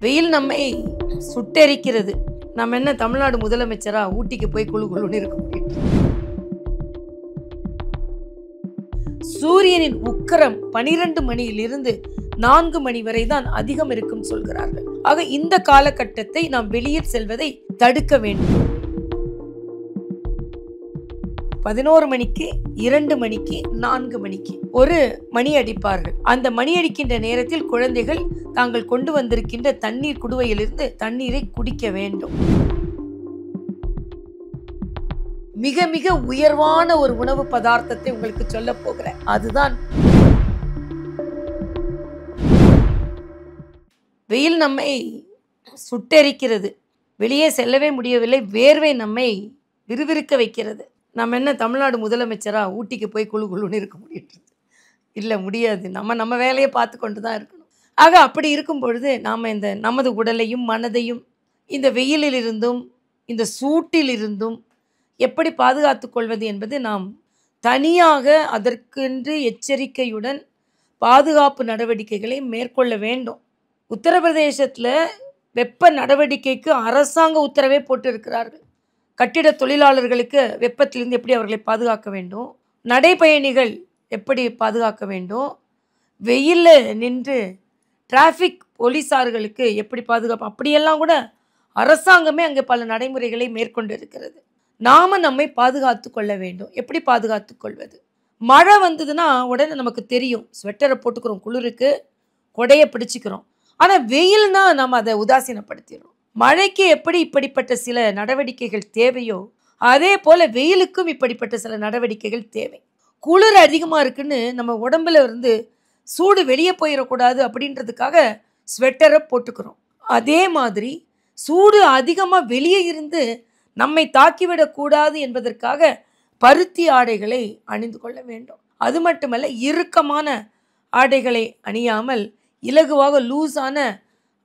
வெயில் நம்மை சுட்டெரிக்கிறது. நம்ம என்ன தமிழ்நாடு முதலமைச்சரா ஊட்டிக்கு போய் குழு குழுன்னு இருக்க முடியும்? சூரியனின் உக்கிரம் 12 மணியிலிருந்து 4 மணி வரை தான் அதிகம் இருக்கும் சொல்கிறார்கள். ஆக இந்த காலகட்டத்தை நாம் வெளியில் செல்வதை தடுக்க வேண்டும். 11 மணிக்கு, 2 மணிக்கு, 4 மணிக்கு ஒரு மணி அடிப்பார்கள். அந்த மணி அடிக்கின்ற நேரத்தில் குழந்தைகள் தாங்கள் கொண்டு வந்திருக்கின்ற தண்ணீர் குடுவையிலிருந்து தண்ணீரை குடிக்க வேண்டும். மிக மிக உயர்வான ஒரு உணவு பதார்த்தத்தை உங்களுக்கு சொல்ல போகிறேன். அதுதான் வெயில் நம்மை சுட்டெரிக்கிறது. வெளியே செல்லவே முடியவில்லை. வேர்வை நம்மை விறுவிறுக்க வைக்கிறது. நம்ம என்ன தமிழ்நாடு முதலமைச்சரா ஊட்டிக்கு போய் குழு குழுன்னு இருக்க முடியும்? இல்லை, முடியாது. நம்ம வேலையை பார்த்து கொண்டு தான் இருக்கணும். ஆக அப்படி இருக்கும் பொழுது நாம் நமது உடலையும் மனதையும் இந்த வெயிலிலிருந்தும் இந்த சூட்டிலிருந்தும் எப்படி பாதுகாத்து கொள்வது என்பது நாம் தனியாக அதற்கென்று எச்சரிக்கையுடன் பாதுகாப்பு நடவடிக்கைகளை மேற்கொள்ள வேண்டும். உத்தரப்பிரதேசத்தில் வெப்ப நடவடிக்கைக்கு அரசாங்க உத்தரவே போட்டு இருக்கிறார்கள். கட்டிட தொழிலாளர்களுக்கு வெப்பத்திலிருந்து எப்படி அவர்களை பாதுகாக்க வேண்டும், நடைபயணிகள் எப்படி பாதுகாக்க வேண்டும், வெயிலில் நின்று டிராஃபிக் போலீஸார்களுக்கு எப்படி பாதுகாப்பு, அப்படியெல்லாம் கூட அரசாங்கமே அங்கே பல நடைமுறைகளை மேற்கொண்டு இருக்கிறது. நாம் நம்மை பாதுகாத்து கொள்ள வேண்டும். எப்படி பாதுகாத்து கொள்வது? மழை வந்ததுன்னா உடனே நமக்கு தெரியும், ஸ்வெட்டரை போட்டுக்கிறோம், குளிருக்கு கொடையை பிடிச்சிக்கிறோம். ஆனால் வெயில்னா நம்ம அதை உதாசீனப்படுத்திடுறோம். மழைக்கு எப்படி இப்படிப்பட்ட சில நடவடிக்கைகள் தேவையோ அதே போல் வெயிலுக்கும் இப்படிப்பட்ட சில நடவடிக்கைகள் தேவை. குளிர் அதிகமாக இருக்குன்னு நம்ம உடம்புல இருந்து சூடு வெளியே போயிடக்கூடாது அப்படின்றதுக்காக ஸ்வெட்டரை போட்டுக்கிறோம். அதே மாதிரி சூடு அதிகமாக வெளியே இருந்து நம்மை தாக்கிவிடக்கூடாது என்பதற்காக பருத்தி ஆடைகளை அணிந்து கொள்ள வேண்டும். அது மட்டுமல்ல, இறுக்கமான ஆடைகளை அணியாமல் இலகுவாக லூஸான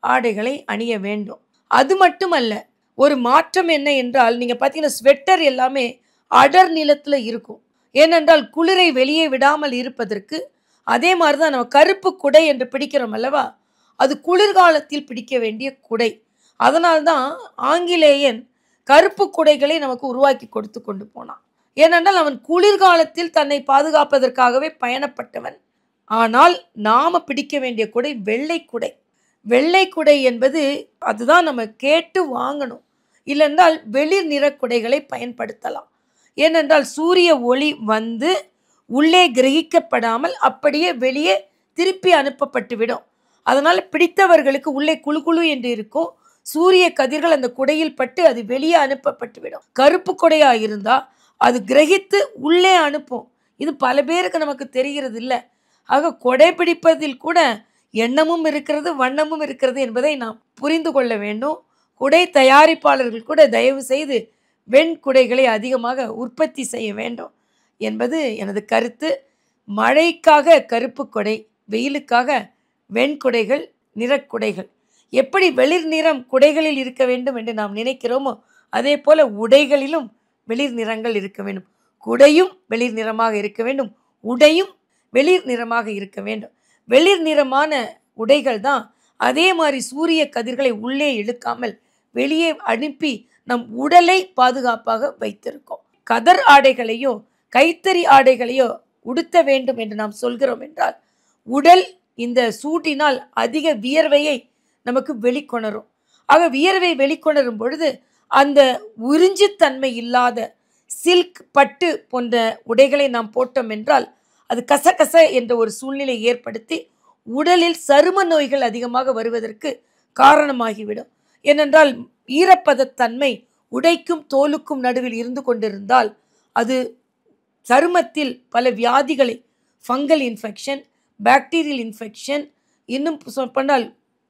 ஆடைகளை அணிய வேண்டும். அது மட்டுமல்ல, ஒரு மாற்றம் என்ன என்றால், நீங்கள் பார்த்தீங்கன்னா ஸ்வெட்டர் எல்லாமே அடர் நிலத்தில் இருக்கும். ஏனென்றால் குளிரை வெளியே விடாமல் இருப்பதற்கு. அதே மாதிரி தான் நம்ம கருப்பு குடை என்று பிடிக்கிறோம் அல்லவா, அது குளிர்காலத்தில் பிடிக்க வேண்டிய குடை. அதனால்தான் ஆங்கிலேயன் கருப்பு குடைகளை நமக்கு உருவாக்கி கொடுத்து கொண்டு போனான். ஏனென்றால் அவன் குளிர்காலத்தில் தன்னை பாதுகாப்பதற்காகவே பயணப்பட்டவன். ஆனால் நாம் பிடிக்க வேண்டிய குடை வெள்ளை குடை. வெள்ளை குடை என்பது அதுதான் நம்ம கேட்டு வாங்கணும். இல்லைன்றால் வெளிர் நிற குடைகளை பயன்படுத்தலாம். ஏனென்றால் சூரிய ஒளி வந்து உள்ளே கிரகிக்கப்படாமல் அப்படியே வெளியே திருப்பி அனுப்பப்பட்டுவிடும். அதனால் பிடித்தவர்களுக்கு உள்ளே குழு குழு என்று இருக்கும். சூரிய கதிர்கள் அந்த குடையில் பட்டு அது வெளியே அனுப்பப்பட்டுவிடும். கருப்பு குடையாக இருந்தால் அது கிரகித்து உள்ளே அனுப்பும். இது பல பேருக்கு நமக்கு தெரிகிறது இல்லை. ஆக கொடை பிடிப்பதில் கூட எண்ணமும் இருக்கிறது, வண்ணமும் இருக்கிறது என்பதை நாம் புரிந்து கொள்ள வேண்டும். குடை தயாரிப்பாளர்கள் கூட தயவு செய்து வெண்குடைகளை அதிகமாக உற்பத்தி செய்ய வேண்டும் என்பது எனது கருத்து. மழைக்காக கருப்பு கொடை, வெயிலுக்காக வெண்குடைகள், நிறக்குடைகள். எப்படி வெளிர் நிறம் குடைகளில் இருக்க வேண்டும் என்று நாம் நினைக்கிறோமோ அதே போல உடைகளிலும் வெளிர் நிறங்கள் இருக்க வேண்டும். குடையும் வெளிர் நிறமாக இருக்க வேண்டும், உடையும் வெளிர் நிறமாக இருக்க வேண்டும். வெளிர் நிறமான உடைகள் தான் அதே மாதிரி சூரிய கதிர்களை உள்ளே இழுக்காமல் வெளியே அனுப்பி நம் உடலை பாதுகாப்பாக வைத்திருக்கோம். கதர் ஆடைகளையோ கைத்தறி ஆடைகளையோ உடுத்த வேண்டும் என்று நாம் சொல்கிறோம் என்றால், உடல் இந்த சூட்டினால் அதிக வியர்வையை நமக்கு வெளிக்கொணரும். ஆக வியர்வை வெளிக்கொணரும் பொழுது அந்த உறிஞ்சுத்தன்மை இல்லாத சில்க், பட்டு போன்ற உடைகளை நாம் போட்டோம் என்றால் அது கசகச என்ற ஒரு சூழ்நிலை ஏற்படுத்தி உடலில் சரும நோய்கள் அதிகமாக வருவதற்கு காரணமாகிவிடும். ஏனென்றால் ஈரப்பதத்தன்மை உடைக்கும் தோலுக்கும் நடுவில் இருந்து கொண்டிருந்தால் அது சருமத்தில் பல வியாதிகளை, ஃபங்கல் இன்ஃபெக்ஷன், பாக்டீரியல் இன்ஃபெக்ஷன், இன்னும் சொன்னால்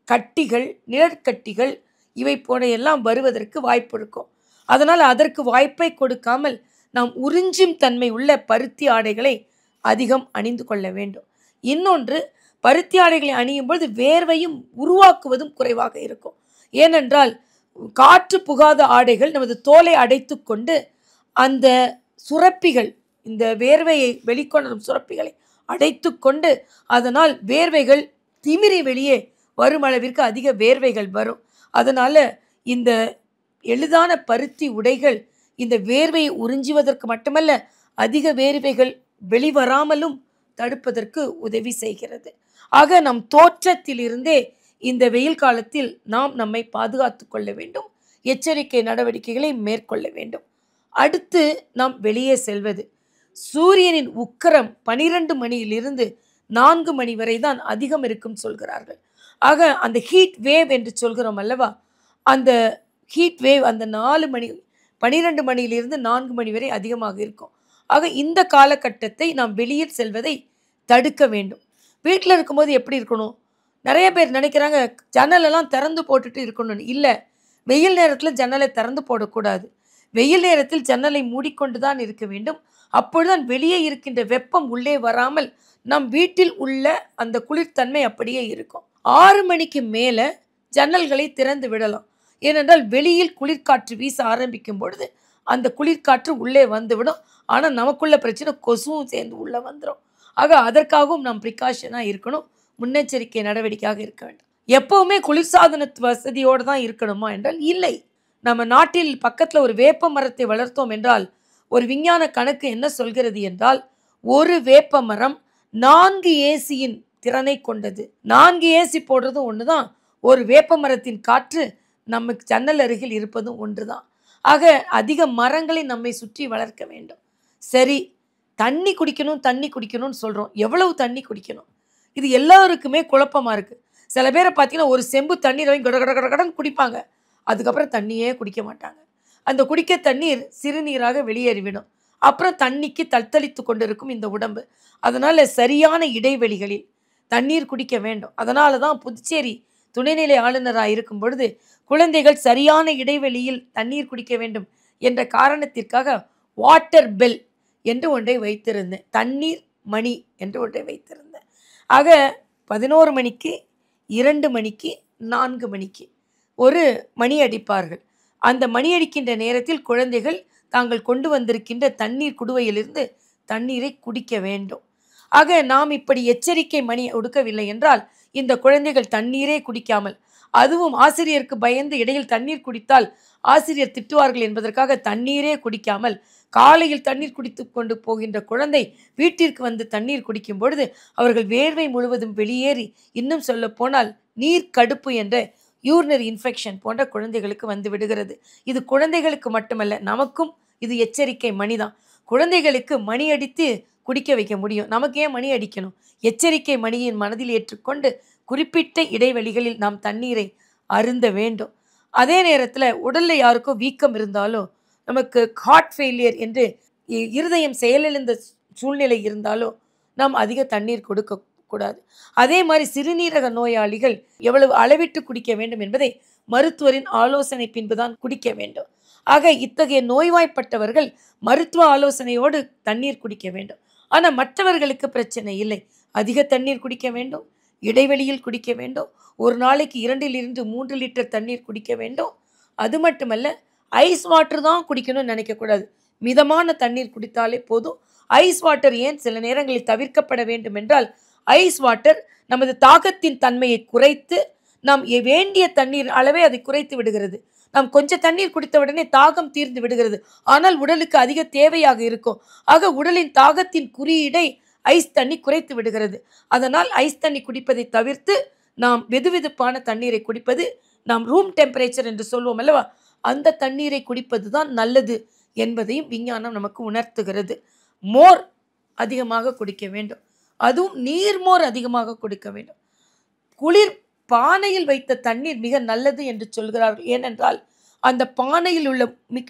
கட்டிகள், நிழற்கட்டிகள், இவை போன்ற எல்லாம் வருவதற்கு வாய்ப்பு இருக்கும். அதனால் அதற்கு வாய்ப்பை கொடுக்காமல் நாம் உறிஞ்சும் தன்மை உள்ள பருத்தி ஆடைகளை அதிகம் அணிந்து கொள்ள வேண்டும். இன்னொன்று, பருத்தி ஆடைகளை அணியும் பொழுது வேர்வையும் உருவாக்குவதும் குறைவாக இருக்கும். ஏனென்றால் காற்று புகாத ஆடைகள் நமது தோலை அடைத்து கொண்டு அந்த சுரப்பிகள், இந்த வேர்வையை வெளிக்கொணரும் சுரப்பிகளை அடைத்து கொண்டு அதனால் வேர்வைகள் திமிரி வெளியே வரும் அளவிற்கு அதிக வேர்வைகள் வரும். அதனால இந்த எளிதான பருத்தி உடைகள் இந்த வேர்வையை உறிஞ்சுவதற்கு மட்டுமல்ல, அதிக வேர்வைகள் வெளிவராமலும் தடுப்பதற்கு உதவி செய்கிறது. ஆக நம் தோற்றத்திலிருந்தே இந்த வெயில் காலத்தில் நாம் நம்மை பாதுகாத்து கொள்ள வேண்டும். எச்சரிக்கை நடவடிக்கைகளை மேற்கொள்ள வேண்டும். அடுத்து நாம் வெளியே செல்வது. சூரியனின் உக்கிரம் 12 மணியிலிருந்து 4 மணி வரை தான் அதிகம் இருக்கும் சொல்கிறார்கள். ஆக அந்த ஹீட் வேவ் என்று சொல்கிறோம் அல்லவா, அந்த ஹீட் வேவ் அந்த 4 மணி 12 மணியிலிருந்து 4 மணி வரை அதிகமாக இருக்கும். ஆக இந்த காலகட்டத்தை நாம் வெளியில் செல்வதை தடுக்க வேண்டும். வீட்டில் இருக்கும்போது எப்படி இருக்கணும்? நிறைய பேர் நினைக்கிறாங்க ஜன்னலெல்லாம் திறந்து போட்டுட்டு இருக்கணும்னு. இல்லை, வெயில் நேரத்தில் ஜன்னலை திறந்து போடக்கூடாது. வெயில் நேரத்தில் ஜன்னலை மூடிக்கொண்டு தான் இருக்க வேண்டும். அப்பொழுதுதான் வெளியே இருக்கின்ற வெப்பம் உள்ளே வராமல் நம் வீட்டில் உள்ள அந்த குளிர்தன்மை அப்படியே இருக்கும். 6 மணிக்கு மேலே ஜன்னல்களை திறந்து விடலாம். ஏனென்றால் வெளியில் குளிர்காற்று வீச ஆரம்பிக்கும் பொழுது அந்த குளிர்காற்று உள்ளே வந்துவிடும். ஆனால் நமக்குள்ள பிரச்சனை கொசுவும் சேர்ந்து உள்ளே வந்துடும். ஆக அதற்காகவும் நாம் ப்ரிகாஷனாக இருக்கணும், முன்னெச்சரிக்கை நடவடிக்கையாக இருக்க வேண்டும். எப்போவுமே குளிர்சாதன வசதியோடு தான் இருக்கணுமா என்றால் இல்லை. நம்ம நாட்டில் பக்கத்தில் ஒரு வேப்ப மரத்தை வளர்த்தோம் என்றால் ஒரு விஞ்ஞான கணக்கு என்ன சொல்கிறது என்றால், ஒரு வேப்ப மரம் 4 ஏசியின் திறனை கொண்டது. 4 ஏசி போடுறதும் ஒன்று தான், ஒரு வேப்ப மரத்தின் காற்று நமக்கு ஜன்னல் அருகில் இருப்பதும் ஒன்று தான். ஆக அதிக மரங்களை நம்மை சுற்றி வளர்க்க வேண்டும். சரி, தண்ணி குடிக்கணும்னு சொல்கிறோம். எவ்வளவு தண்ணி குடிக்கணும்? இது எல்லாருக்குமே குழப்பமாக இருக்குது. சில பேரை பார்த்தீங்கன்னா ஒரு செம்பு தண்ணீர் வாங்கி கடன்னு குடிப்பாங்க. அதுக்கப்புறம் தண்ணியே குடிக்க மாட்டாங்க. அந்த குடிக்க தண்ணீர் சிறுநீராக வெளியேறிவிடும். அப்புறம் தண்ணிக்கு தத்தளித்து கொண்டு இருக்கும் இந்த உடம்பு. அதனால் சரியான இடைவெளிகளில் தண்ணீர் குடிக்க வேண்டும். அதனால தான் புதுச்சேரி துணைநிலை ஆளுநராக இருக்கும் பொழுது குழந்தைகள் சரியான இடைவெளியில் தண்ணீர் குடிக்க வேண்டும் என்ற காரணத்திற்காக வாட்டர் பெல் என்று ஒன்றை வைத்திருந்தேன். தண்ணீர் மணி என்று ஒன்றை வைத்திருந்தேன். ஆக 11 மணிக்கு, 2 மணிக்கு, 4 மணிக்கு ஒரு மணி அடிப்பார்கள். அந்த மணி அடிக்கின்ற நேரத்தில் குழந்தைகள் தாங்கள் கொண்டு வந்திருக்கின்ற தண்ணீர் குடுவையிலிருந்து தண்ணீரை குடிக்க வேண்டும். ஆக நாம் இப்படி எச்சரிக்கை மணி ஒடுக்கவில்லை என்றால் இந்த குழந்தைகள் தண்ணீரே குடிக்காமல், அதுவும் ஆசிரியருக்கு பயந்து இடையில் தண்ணீர் குடித்தால் ஆசிரியர் திட்டுவார்கள் என்பதற்காக தண்ணீரே குடிக்காமல் காலையில் தண்ணீர் குடித்து கொண்டு போகின்ற குழந்தை வீட்டிற்கு வந்து தண்ணீர் குடிக்கும் பொழுது அவர்கள் வேர்வை முழுவதும் வெளியேறி, இன்னும் சொல்ல போனால் நீர் கடுப்பு என்ற யூரினரி இன்ஃபெக்ஷன் போன்ற குழந்தைகளுக்கு வந்து விடுகிறது. இது குழந்தைகளுக்கு மட்டுமல்ல, நமக்கும் இது எச்சரிக்கை மணி தான். குழந்தைகளுக்கு மணி அடித்து குடிக்க வைக்க முடியும், நமக்கு ஏன் மணி அடிக்கணும்? எச்சரிக்கை மணியின் மனதில் ஏற்றுக்கொண்டு குறிப்பிட்ட இடைவெளிகளில் நாம் தண்ணீரை அருந்த வேண்டும். அதே நேரத்தில் உடலில் யாருக்கோ வீக்கம் இருந்தாலோ, நமக்கு ஹார்ட் ஃபெயிலியர் என்று இருதயம் செயலிழந்த சூழ்நிலை இருந்தாலோ நாம் அதிக தண்ணீர் கொடுக்கக்கூடாது. அதே மாதிரி சிறுநீரக நோயாளிகள் எவ்வளவு அளவிட்டு குடிக்க வேண்டும் என்பதை மருத்துவரின் ஆலோசனை பின்புதான் குடிக்க வேண்டும். ஆக இத்தகைய நோய்வாய்ப்பட்டவர்கள் மருத்துவ ஆலோசனையோடு தண்ணீர் குடிக்க வேண்டும். ஆனால் மற்றவர்களுக்கு பிரச்சனை இல்லை. அதிக தண்ணீர் குடிக்க வேண்டும், இடைவெளியில் குடிக்க வேண்டும், ஒரு நாளைக்கு 2 to 3 லிட்டர் தண்ணீர் குடிக்க வேண்டும். அது மட்டுமல்ல, ஐஸ் வாட்டர் தான் குடிக்கணும்னு நினைக்கக்கூடாது. மிதமான தண்ணீர் குடித்தாலே போதும். ஐஸ் வாட்டர் ஏன் சில நேரங்களில் தவிர்க்கப்பட வேண்டும் என்றால், ஐஸ் வாட்டர் நமது தாகத்தின் தன்மையை குறைத்து நாம் வேண்டிய தண்ணீர் அளவே அதை குறைத்து விடுகிறது. நாம் கொஞ்சம் தண்ணீர் குடித்த உடனே தாகம் தீர்ந்து விடுகிறது. ஆனால் உடலுக்கு அதிக தேவையாக இருக்கும். ஆக உடலின் தாகத்தின் குறியீடை ஐஸ் தண்ணி குறைத்து விடுகிறது. அதனால் ஐஸ் தண்ணி குடிப்பதை தவிர்த்து நாம் வெதுவெதுப்பான தண்ணீரை குடிப்பது, நாம் ரூம் டெம்பரேச்சர் என்று சொல்வோம் அல்லவா, அந்த தண்ணீரை குடிப்பது தான் நல்லது என்பதையும் விஞ்ஞானம் நமக்கு உணர்த்துகிறது. மோர் அதிகமாக குடிக்க வேண்டும், அதுவும் நீர்மோர் அதிகமாக குடிக்க வேண்டும். குளிர் பானையில் வைத்த தண்ணீர் மிக நல்லது என்று சொல்கிறார்கள். ஏனென்றால் அந்த பானையில் உள்ள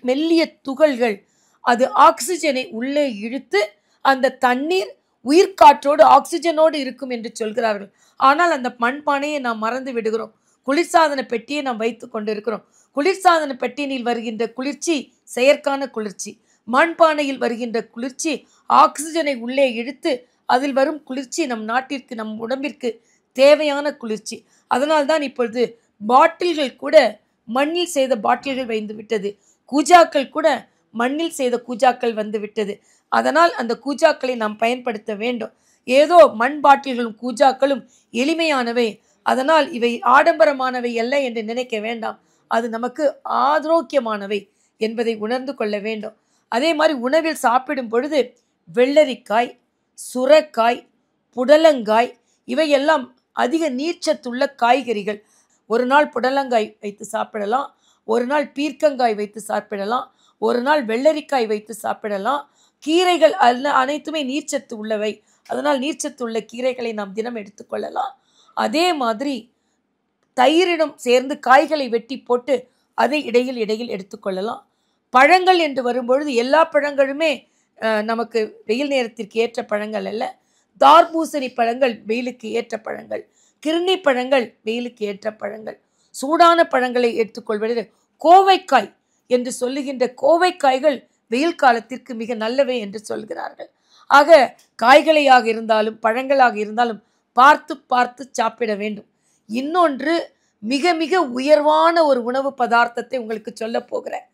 மெல்லிய துகள்கள் அது ஆக்சிஜனை உள்ளே இழுத்து அந்த தண்ணீர் உயிர்காற்றோடு ஆக்சிஜனோடு இருக்கும் என்று சொல்கிறார்கள். ஆனால் அந்த மண்பானையை நாம் மறந்து விடுகிறோம். குளிர்சாதன பெட்டியை நாம் வைத்து கொண்டிருக்கிறோம். குளிர்சாதன பெட்டியில் வருகின்ற குளிர்ச்சி செயற்கான குளிர்ச்சி, மண்பானையில் வருகின்ற குளிர்ச்சி ஆக்சிஜனை உள்ளே இழுத்து அதில் வரும் குளிர்ச்சி நம் நாட்டிற்கு, நம் உடம்பிற்கு தேவையான குளிர்ச்சி. அதனால்தான் இப்பொழுது பாட்டில்கள் கூட மண்ணில் செய்த பாட்டில்கள் வந்து விட்டது. கூஜாக்கள் கூட மண்ணில் செய்த கூஜாக்கள் வந்து விட்டது. அதனால் அந்த கூஜாக்களை நாம் பயன்படுத்த வேண்டும். ஏதோ மண் பாட்டில்களும் கூஜாக்களும் எளிமையானவை, அதனால் இவை ஆடம்பரமானவை அல்ல என்று நினைக்க வேண்டாம். அது நமக்கு ஆரோக்கியமானவை என்பதை உணர்ந்து கொள்ள வேண்டும். அதே மாதிரி உணவில் சாப்பிடும் பொழுது வெள்ளரிக்காய், சுரைக்காய், புடலங்காய் இவையெல்லாம் அதிக நீர்ச்சத்துள்ள காய்கறிகள். ஒரு நாள் புடலங்காய் வைத்து சாப்பிடலாம், ஒரு நாள் பீர்க்கங்காய் வைத்து சாப்பிடலாம், ஒரு நாள் வெள்ளரிக்காய் வைத்து சாப்பிடலாம். கீரைகள் அனைத்துமே நீர்ச்சத்து உள்ளவை. அதனால் நீர்ச்சத்து உள்ள கீரைகளை நாம் தினம் எடுத்துக்கொள்ளலாம். அதே மாதிரி தயிரிடம் சேர்ந்து காய்களை வெட்டி போட்டு அதை இடையில் இடையில் எடுத்துக்கொள்ளலாம். பழங்கள் என்று வரும்பொழுது எல்லா பழங்களுமே நமக்கு வெயில் நேரத்திற்கு ஏற்ற பழங்கள் அல்ல. தார்பூசணி பழங்கள் வெயிலுக்கு ஏற்ற பழங்கள், கிர்னி பழங்கள் வெயிலுக்கு ஏற்ற பழங்கள். சூடான பழங்களை எடுத்துக்கொள்வது கோவைக்காய் என்று சொல்லுகின்ற கோவைக்காய்கள் வெயில் காலத்திற்கு மிக நல்லவை என்று சொல்கிறார்கள். ஆக காய்களையாக இருந்தாலும் பழங்களாக இருந்தாலும் பார்த்து பார்த்து சாப்பிட வேண்டும். இன்னொன்று, மிக மிக உயர்வான ஒரு உணவு பதார்த்தத்தை உங்களுக்கு சொல்ல போகிறேன்.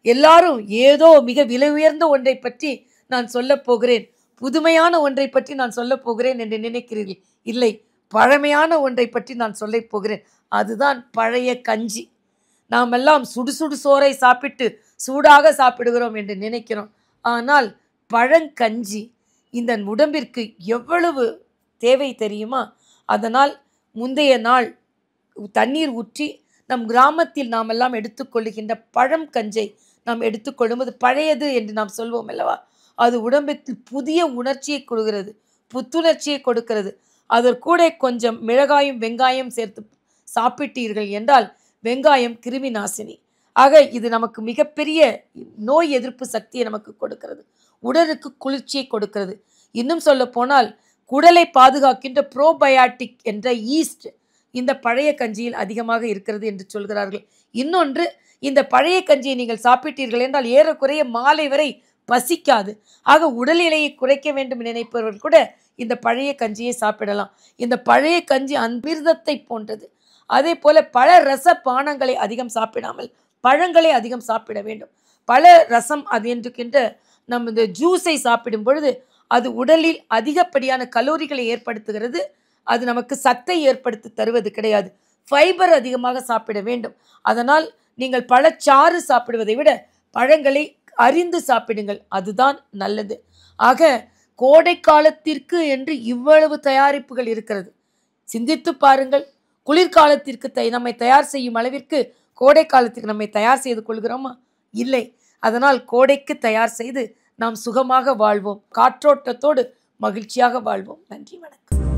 எல்லாரும் ஏதோ மிக விலை உயர்ந்த ஒன்றை பற்றி நான் சொல்ல போகிறேன், புதுமையான ஒன்றை பற்றி நான் சொல்ல போகிறேன் என்று நினைக்கிறீர்கள். இல்லை, பழமையான ஒன்றை பற்றி நான் சொல்ல போகிறேன். அதுதான் பழைய கஞ்சி. நாம் எல்லாம் சுடுசுடு சோறை சாப்பிட்டு சூடாக சாப்பிடுகிறோம் என்று நினைக்கிறோம். ஆனால் பழங்கஞ்சி இந்த உடம்பிற்கு எவ்வளவு தேவை தெரியுமா? அதனால் முந்தைய நாள் தண்ணீர் ஊற்றி நம் கிராமத்தில் நாம் எல்லாம் எடுத்துக்கொள்ளுகின்ற பழம் கஞ்சை நாம் எடுத்துக்கொள்ளும்போது பழையது என்று நாம் சொல்வோம் அல்லவா, அது உடம்பிற்கு புதிய உணர்ச்சியை கொடுக்கிறது, புத்துணர்ச்சியை கொடுக்கிறது. அதற்கூட கொஞ்சம் மிளகாயும் வெங்காயம் சேர்த்து சாப்பிட்டீர்கள் என்றால், வெங்காயம் கிருமி நாசினி. ஆக இது நமக்கு மிகப்பெரிய நோய் எதிர்ப்பு சக்தியை நமக்கு கொடுக்கிறது, உடலுக்கு குளிர்ச்சியை கொடுக்கிறது. இன்னும் சொல்ல போனால் குடலை பாதுகாக்கின்ற ப்ரோபயாட்டிக் என்ற ஈஸ்ட் இந்த பழைய கஞ்சியில் அதிகமாக இருக்கிறது என்று சொல்கிறார்கள். இன்னொன்று, இந்த பழைய கஞ்சியை நீங்கள் சாப்பிட்டீர்கள் என்றால் ஏறக்குறைய மாலை வரை பசிக்காது. ஆக உடல் எடையை குறைக்க வேண்டும் நினைப்பவர்கள் கூட இந்த பழைய கஞ்சியை சாப்பிடலாம். இந்த பழைய கஞ்சி அமிர்தத்தை போன்றது. அதே போல பல ரச பானங்களை அதிகம் சாப்பிடாமல் பழங்களை அதிகம் சாப்பிட வேண்டும். பல ரசம் அது என்றுக்கின்ற நம்ம இந்த ஜூஸை சாப்பிடும் பொழுது அது உடலில் அதிகப்படியான கலோரிகளை ஏற்படுத்துகிறது. அது நமக்கு சத்தை ஏற்படுத்தி தருவது கிடையாது. ஃபைபர் அதிகமாக சாப்பிட வேண்டும். அதனால் நீங்கள் பழச்சாறு சாப்பிடுவதை விட பழங்களை அறிந்து சாப்பிடுங்கள், அதுதான் நல்லது. ஆக கோடை காலத்திற்கு என்று இவ்வளவு தயாரிப்புகள் இருக்கிறது. சிந்தித்து பாருங்கள். குளிர்காலத்திற்கு நம்மை தயார் செய்யும் அளவிற்கு கோடை காலத்திற்கு நம்மை தயார் செய்து கொள்கிறோமா? இல்லை. அதனால் கோடைக்கு தயார் செய்து நாம் சுகமாக வாழ்வோம், காற்றோட்டத்தோடு மகிழ்ச்சியாக வாழ்வோம். நன்றி, வணக்கம்.